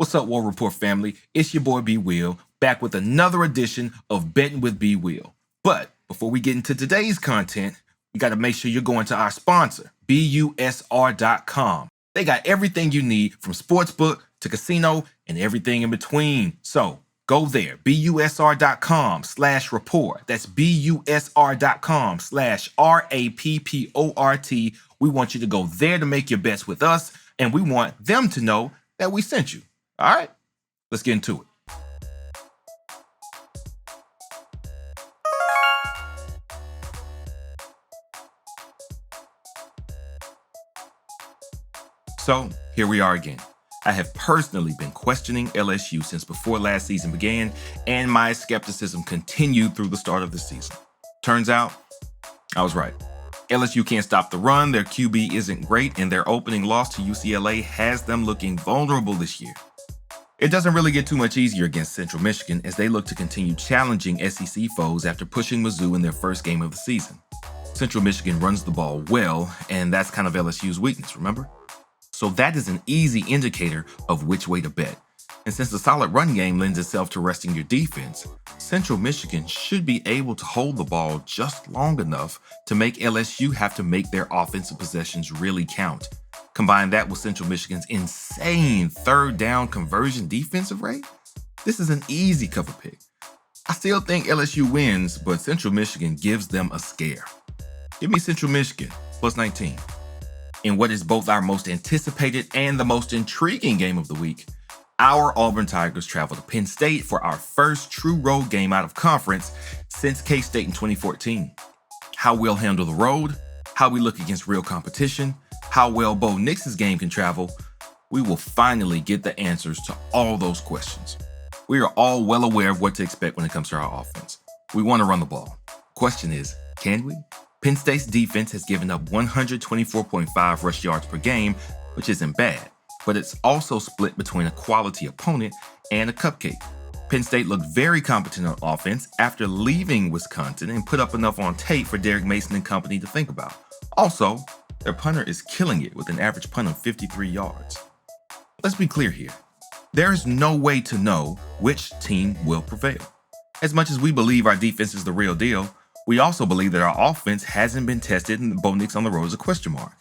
What's up, War Report family? It's your boy BWil, back with another edition of Betting with BWil. But before we get into today's content, you got to make sure you're going to our sponsor, BUSR.com. They got everything you need from sportsbook to casino and everything in between. So go there, BUSR.com/report. That's BUSR.com/RAPPORT. We want you to go there to make your bets with us, and we want them to know that we sent you. All right, let's get into it. So here we are again. I have personally been questioning LSU since before last season began, and my skepticism continued through the start of the season. Turns out, I was right. LSU can't stop the run, their QB isn't great, and their opening loss to UCLA has them looking vulnerable this year. It doesn't really get too much easier against Central Michigan as they look to continue challenging SEC foes after pushing Mizzou in their first game of the season. Central Michigan runs the ball well, and that's kind of LSU's weakness, remember? So that is an easy indicator of which way to bet. And since the solid run game lends itself to resting your defense, Central Michigan should be able to hold the ball just long enough to make LSU have to make their offensive possessions really count. Combine that with Central Michigan's insane third down conversion defensive rate, this is an easy cover pick. I still think LSU wins, but Central Michigan gives them a scare. Give me Central Michigan, plus 19. In what is both our most anticipated and the most intriguing game of the week, our Auburn Tigers travel to Penn State for our first true road game out of conference since K-State in 2014. How we'll handle the road, how we look against real competition, how well Bo Nix's game can travel, we will finally get the answers to all those questions. We are all well aware of what to expect when it comes to our offense. We want to run the ball. Question is, can we? Penn State's defense has given up 124.5 rush yards per game, which isn't bad, but it's also split between a quality opponent and a cupcake. Penn State looked very competent on offense after leaving Wisconsin and put up enough on tape for Derek Mason and company to think about. Also, their punter is killing it with an average punt of 53 yards. Let's be clear here. There is no way to know which team will prevail. As much as we believe our defense is the real deal, we also believe that our offense hasn't been tested and Bo Nix on the road is a question mark.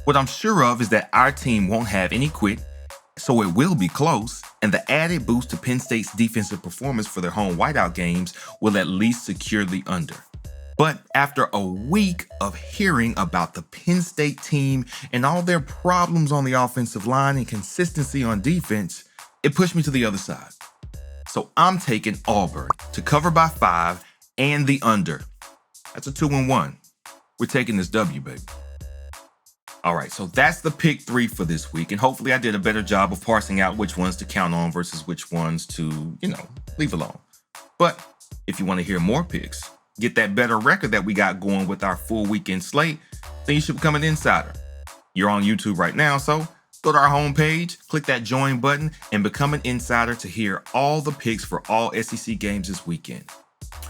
What I'm sure of is that our team won't have any quit, so it will be close, and the added boost to Penn State's defensive performance for their home whiteout games will at least secure the under. But after a week of hearing about the Penn State team and all their problems on the offensive line and consistency on defense, it pushed me to the other side. So I'm taking Auburn to cover by 5 and the under. That's a 2-1. We're taking this W, baby. All right, so that's the pick 3 for this week, and hopefully I did a better job of parsing out which ones to count on versus which ones to, leave alone. But if you want to hear more picks, get that better record that we got going with our full weekend slate, then you should become an insider. You're on YouTube right now, so go to our homepage, click that join button, and become an insider to hear all the picks for all SEC games this weekend.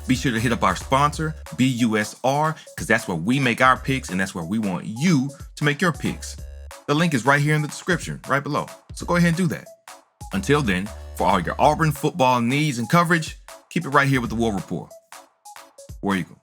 Be sure to hit up our sponsor, BUSR, because that's where we make our picks and that's where we want you to make your picks. The link is right here in the description, right below. So go ahead and do that. Until then, for all your Auburn football needs and coverage, keep it right here with the War Report. War Eagle.